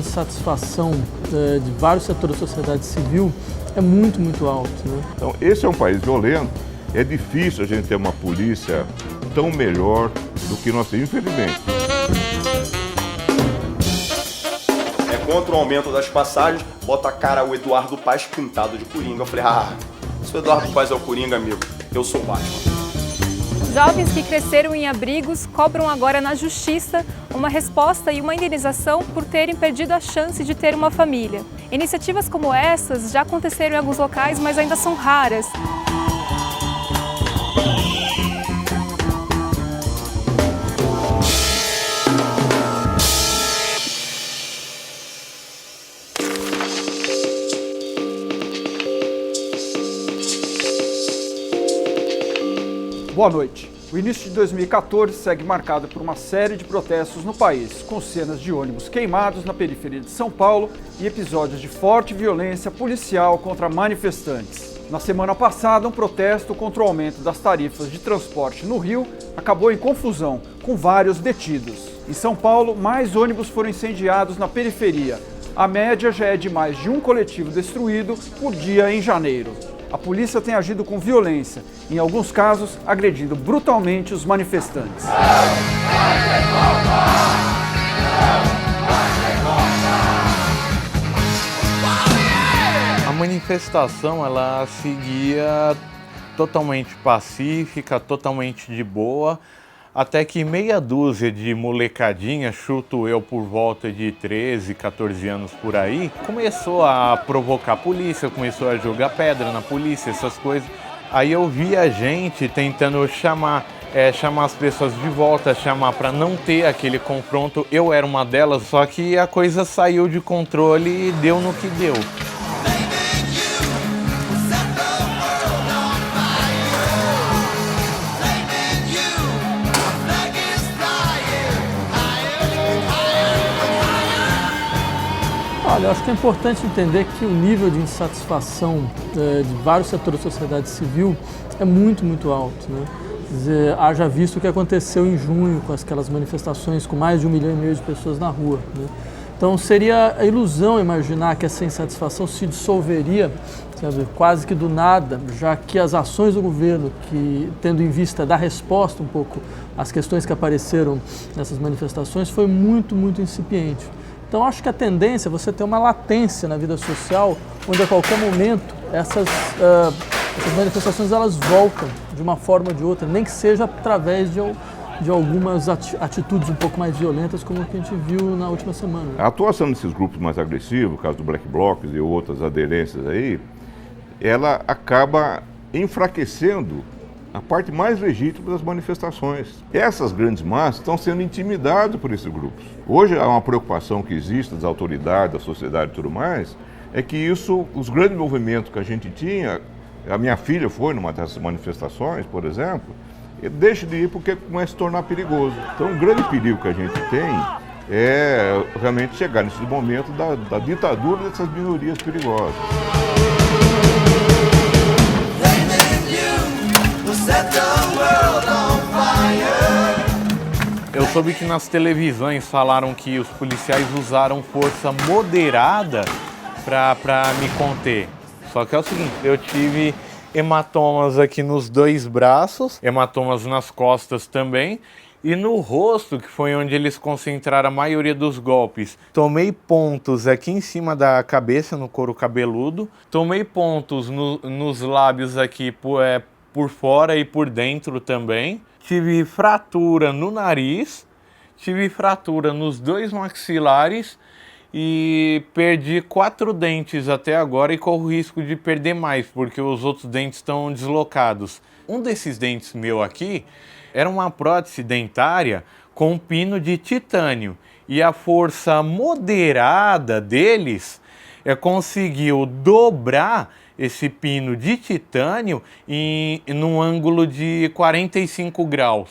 insatisfação de vários setores da sociedade civil é muito alto, né? Então, esse é um país violento. É difícil a gente ter uma polícia tão melhor do que nós temos, infelizmente. É contra o aumento das passagens, bota a cara o Eduardo Paes pintado de Coringa. Eu falei, se o Eduardo Paes é o Coringa, amigo, eu sou o Batman. Jovens que cresceram em abrigos cobram agora na justiça uma resposta e uma indenização por terem perdido a chance de ter uma família. Iniciativas como essas já aconteceram em alguns locais, mas ainda são raras. Boa noite. O início de 2014 segue marcado por uma série de protestos no país, com cenas de ônibus queimados na periferia de São Paulo e episódios de forte violência policial contra manifestantes. Na semana passada, um protesto contra o aumento das tarifas de transporte no Rio acabou em confusão, com vários detidos. Em São Paulo, mais ônibus foram incendiados na periferia. A média já é de mais de um coletivo destruído por dia em janeiro. A polícia tem agido com violência, em alguns casos agredindo brutalmente os manifestantes. A manifestação ela seguia totalmente pacífica, totalmente de boa, até que meia dúzia de molecadinha, chuto eu por volta de 13, 14 anos por aí, começou a provocar a polícia, começou a jogar pedra na polícia, essas coisas. Aí eu vi a gente tentando chamar as pessoas de volta, chamar para não ter aquele confronto. Eu era uma delas, só que a coisa saiu de controle e deu no que deu. Olha, eu acho que é importante entender que o nível de insatisfação de vários setores da sociedade civil é muito alto, né? Quer dizer, haja visto o que aconteceu em junho com aquelas manifestações com mais de 1,5 milhão de pessoas na rua, né? Então seria a ilusão imaginar que essa insatisfação se dissolveria, sabe, quase que do nada, já que as ações do governo, que tendo em vista dar resposta um pouco às questões que apareceram nessas manifestações, foi muito incipiente. Então acho que a tendência é você ter uma latência na vida social, onde a qualquer momento essas manifestações elas voltam de uma forma ou de outra, nem que seja através de algumas atitudes um pouco mais violentas, como a que a gente viu na última semana. A atuação desses grupos mais agressivos, o caso do Black Blocs e outras aderências aí, ela acaba enfraquecendo a parte mais legítima das manifestações. Essas grandes massas estão sendo intimidadas por esses grupos. Hoje há uma preocupação que existe das autoridades, da sociedade e tudo mais, é que isso, os grandes movimentos que a gente tinha, a minha filha foi numa dessas manifestações, por exemplo, deixa de ir porque começa a se tornar perigoso. Então o grande perigo que a gente tem é realmente chegar nesse momento da ditadura dessas minorias perigosas. Eu soube que nas televisões falaram que os policiais usaram força moderada para me conter. Só que é o seguinte, eu tive hematomas aqui nos 2 braços, hematomas nas costas também, e no rosto, que foi onde eles concentraram a maioria dos golpes. Tomei pontos aqui em cima da cabeça, no couro cabeludo, tomei pontos nos lábios aqui por fora e por dentro também. Tive fratura no nariz, tive fratura nos 2 maxilares e perdi 4 dentes até agora e corro o risco de perder mais, porque os outros dentes estão deslocados. Um desses dentes meu aqui era uma prótese dentária com um pino de titânio e a força moderada deles conseguiu dobrar esse pino de titânio num ângulo de 45 graus.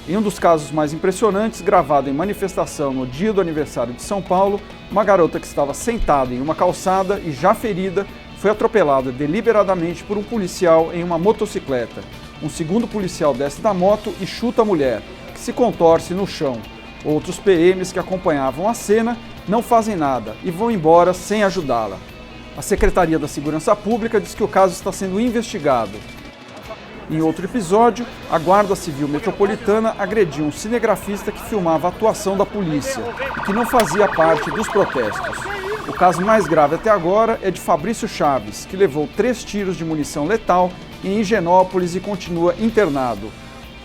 Em um dos casos mais impressionantes, gravado em manifestação no dia do aniversário de São Paulo, uma garota que estava sentada em uma calçada e já ferida foi atropelada deliberadamente por um policial em uma motocicleta. Um segundo policial desce da moto e chuta a mulher, que se contorce no chão. Outros PMs que acompanhavam a cena não fazem nada e vão embora sem ajudá-la. A Secretaria da Segurança Pública diz que o caso está sendo investigado. Em outro episódio, a Guarda Civil Metropolitana agrediu um cinegrafista que filmava a atuação da polícia e que não fazia parte dos protestos. O caso mais grave até agora é de Fabrício Chaves, que levou 3 tiros de munição letal em Higienópolis e continua internado.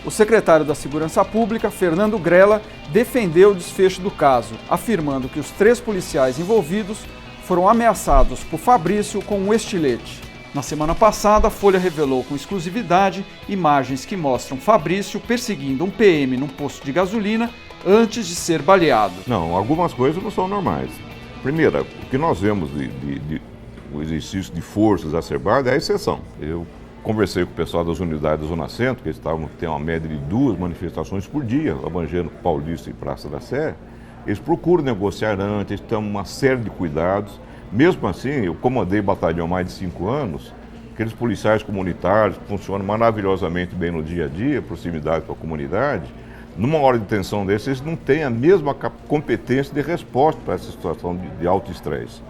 O secretário da Segurança Pública, Fernando Grella, defendeu o desfecho do caso, afirmando que os 3 policiais envolvidos foram ameaçados por Fabrício com um estilete. Na semana passada, a Folha revelou com exclusividade imagens que mostram Fabrício perseguindo um PM num posto de gasolina antes de ser baleado. Não, algumas coisas não são normais. Primeiro, o que nós vemos o exercício de força exacerbada é a exceção. Eu conversei com o pessoal das unidades da Zona Centro, que eles têm uma média de 2 manifestações por dia, abrangendo Paulista e Praça da Sé. Eles procuram negociar antes, eles têm uma série de cuidados. Mesmo assim, eu comandei batalhão há mais de 5 anos, aqueles policiais comunitários que funcionam maravilhosamente bem no dia a dia, proximidade com a comunidade, numa hora de tensão dessa, eles não têm a mesma competência de resposta para essa situação de alto estresse.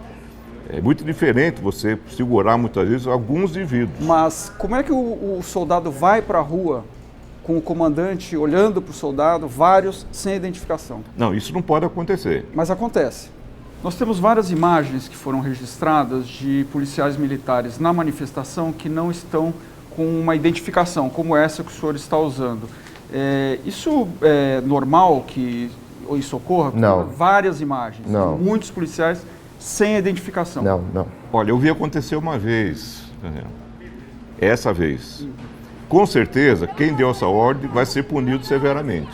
É muito diferente você segurar muitas vezes alguns indivíduos. Mas como é que o soldado vai para a rua com o comandante olhando para o soldado, vários sem identificação? Não, isso não pode acontecer. Mas acontece. Nós temos várias imagens que foram registradas de policiais militares na manifestação que não estão com uma identificação, como essa que o senhor está usando. Isso é normal que isso ocorra? Não. Várias imagens, não. Muitos policiais sem identificação. Não, não. Olha, eu vi acontecer uma vez, essa vez. Com certeza, quem deu essa ordem vai ser punido severamente.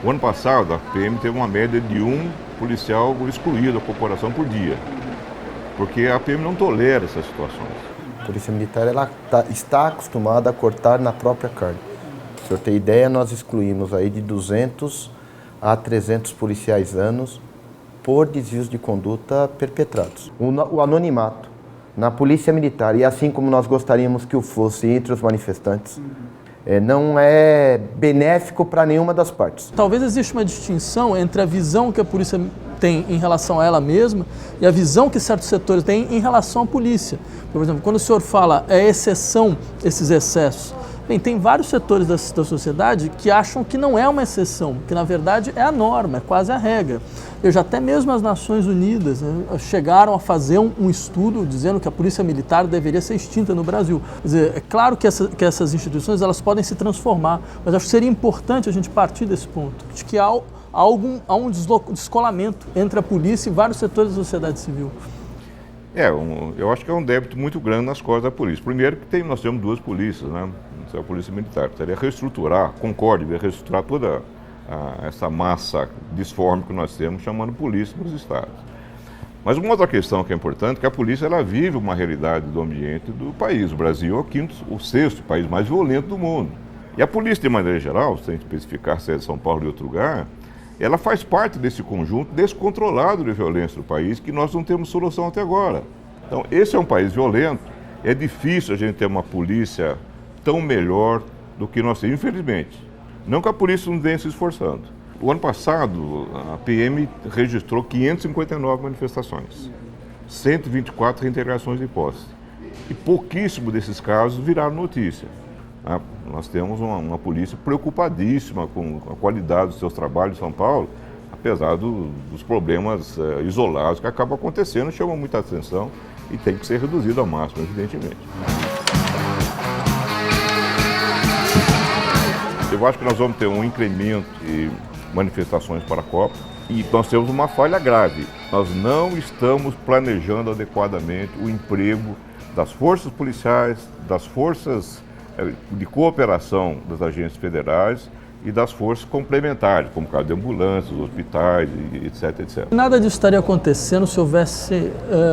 O ano passado, a PM teve uma média de 1 policial excluído da corporação por dia, porque a PM não tolera essas situações. A Polícia Militar ela está acostumada a cortar na própria carne. Se eu ter ideia, nós excluímos aí de 200 a 300 policiais anos por desvios de conduta perpetrados. O anonimato na Polícia Militar, e assim como nós gostaríamos que o fosse entre os manifestantes, não é benéfico para nenhuma das partes. Talvez exista uma distinção entre a visão que a polícia tem em relação a ela mesma e a visão que certos setores têm em relação à polícia. Por exemplo, quando o senhor fala exceção esses excessos, bem, tem vários setores da sociedade que acham que não é uma exceção, que na verdade é a norma, é quase a regra. Veja, até mesmo as Nações Unidas chegaram a fazer um estudo dizendo que a Polícia Militar deveria ser extinta no Brasil. Quer dizer, é claro que essas instituições elas podem se transformar, mas acho que seria importante a gente partir desse ponto, de que há um descolamento entre a polícia e vários setores da sociedade civil. Eu acho que é um débito muito grande nas costas da polícia. Primeiro que nós temos 2 polícias, né? A Polícia Militar. Precisaria reestruturar, reestruturar toda essa massa disforme que nós temos, chamando polícia nos estados. Mas uma outra questão que é importante é que a polícia ela vive uma realidade do ambiente do país. O Brasil é o 6º país mais violento do mundo. E a polícia, de maneira geral, sem especificar se é de São Paulo ou de outro lugar, ela faz parte desse conjunto descontrolado de violência do país que nós não temos solução até agora. Então, esse é um país violento, é difícil a gente ter uma polícia tão melhor do que nós temos, infelizmente. Não que a polícia não venha se esforçando. O ano passado, a PM registrou 559 manifestações, 124 reintegrações de posse. E pouquíssimos desses casos viraram notícia. Nós temos uma polícia preocupadíssima com a qualidade dos seus trabalhos em São Paulo, apesar dos problemas isolados que acabam acontecendo, chamam muita atenção e tem que ser reduzido ao máximo, evidentemente. Eu acho que nós vamos ter um incremento de manifestações para a Copa e nós temos uma falha grave. Nós não estamos planejando adequadamente o emprego das forças policiais, das forças de cooperação das agências federais e das forças complementares, como o caso de ambulâncias, hospitais, etc, etc. Nada disso estaria acontecendo se houvesse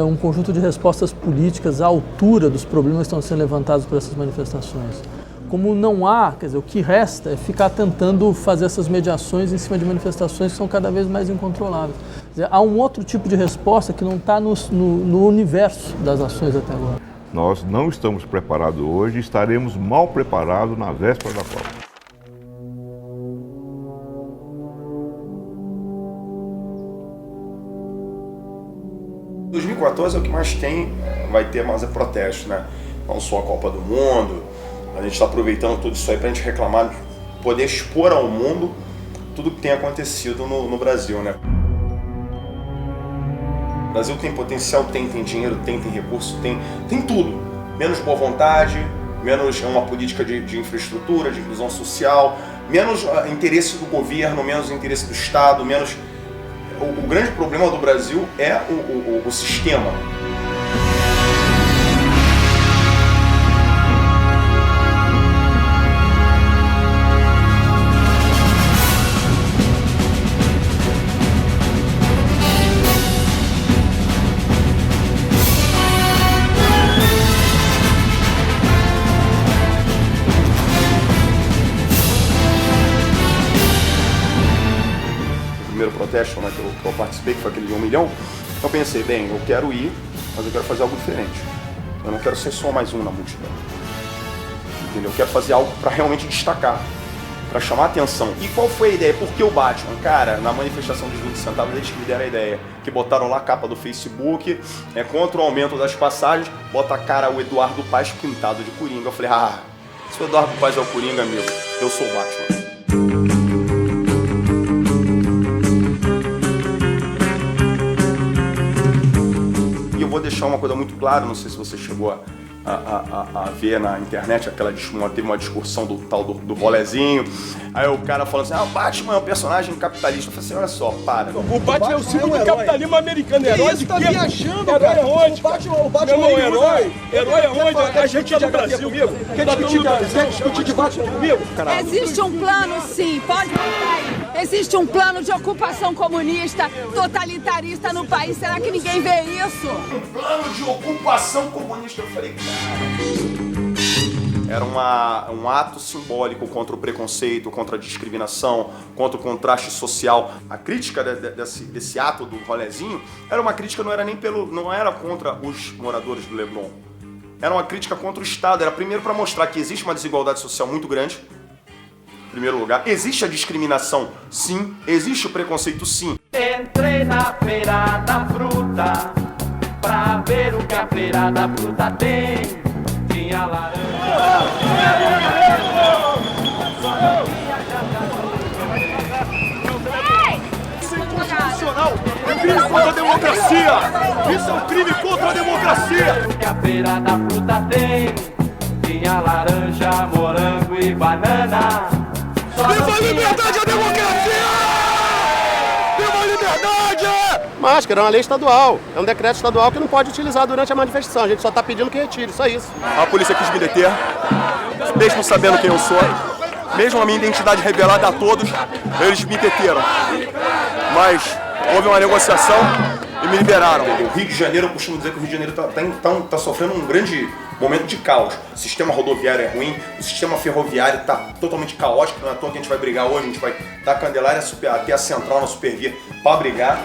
um conjunto de respostas políticas à altura dos problemas que estão sendo levantados por essas manifestações. Como não há, quer dizer, o que resta é ficar tentando fazer essas mediações em cima de manifestações que são cada vez mais incontroláveis. Quer dizer, há um outro tipo de resposta que não está no universo das ações até agora. Nós não estamos preparados hoje e estaremos mal preparados na véspera da Copa. 2014 é o que mais tem, vai ter mais protesto, né? Não só a Copa do Mundo, a gente está aproveitando tudo isso aí para a gente reclamar, poder expor ao mundo tudo que tem acontecido no Brasil, né? O Brasil tem potencial, tem dinheiro, tem recurso, tem tudo. Menos boa vontade, menos uma política de infraestrutura, de inclusão social, menos interesse do governo, menos interesse do Estado, menos... O grande problema do Brasil é o sistema. Protesto, né, que eu participei, que foi aquele de 1 milhão, eu pensei, bem, eu quero ir, mas eu quero fazer algo diferente. Eu não quero ser só mais um na multidão. Entendeu? Eu quero fazer algo para realmente destacar, para chamar a atenção. E qual foi a ideia? Por que o Batman? Cara, na manifestação dos 20 centavos, eles que me deram a ideia, que botaram lá a capa do Facebook, contra o aumento das passagens, bota a cara o Eduardo Paes pintado de Coringa. Eu falei, se o Eduardo Paes é o Coringa, amigo, eu sou o Batman. Vou deixar uma coisa muito clara, não sei se você chegou a ver na internet, teve uma discussão do tal do rolezinho, aí o cara falando assim, o Batman é um personagem capitalista. Eu falei assim, olha só, para. O Batman é o símbolo do capitalismo americano, herói de tá viajando, herói cara. aonde? O Batman é herói aonde? A gente é do Brasil comigo. Quer discutir de Batman comigo? Existe um plano, sim, pode botar aí. Existe um plano de ocupação comunista, totalitarista no país. Será que ninguém vê isso? Um plano de ocupação comunista. Eu falei, era um ato simbólico contra o preconceito, contra a discriminação, contra o contraste social. A crítica desse ato do rolezinho era uma crítica, não era contra os moradores do Leblon. Era uma crítica contra o Estado. Era primeiro para mostrar que existe uma desigualdade social muito grande. Em primeiro lugar, existe a discriminação, sim. Existe o preconceito, sim. Entrei na feira da fruta pra ver o que a feira da fruta tem. Tinha laranja. Isso é inconstitucional! É crime contra a democracia! Isso é um crime contra a democracia! O que a feira da fruta tem. Tinha laranja, morango e banana. Viva a liberdade e a democracia! Viva a liberdade! Máscara é uma lei estadual, é um decreto estadual que não pode utilizar durante a manifestação. A gente só está pedindo que retire, só isso. A polícia quis me deter, mesmo sabendo quem eu sou, mesmo a minha identidade revelada a todos, eles me deteram. Mas houve uma negociação e me liberaram. O Rio de Janeiro, eu costumo dizer que o Rio de Janeiro está sofrendo um grande momento de caos. O sistema rodoviário é ruim, o sistema ferroviário está totalmente caótico, não é à toa que a gente vai brigar hoje, a gente vai da Candelária até a Central na Supervia para brigar.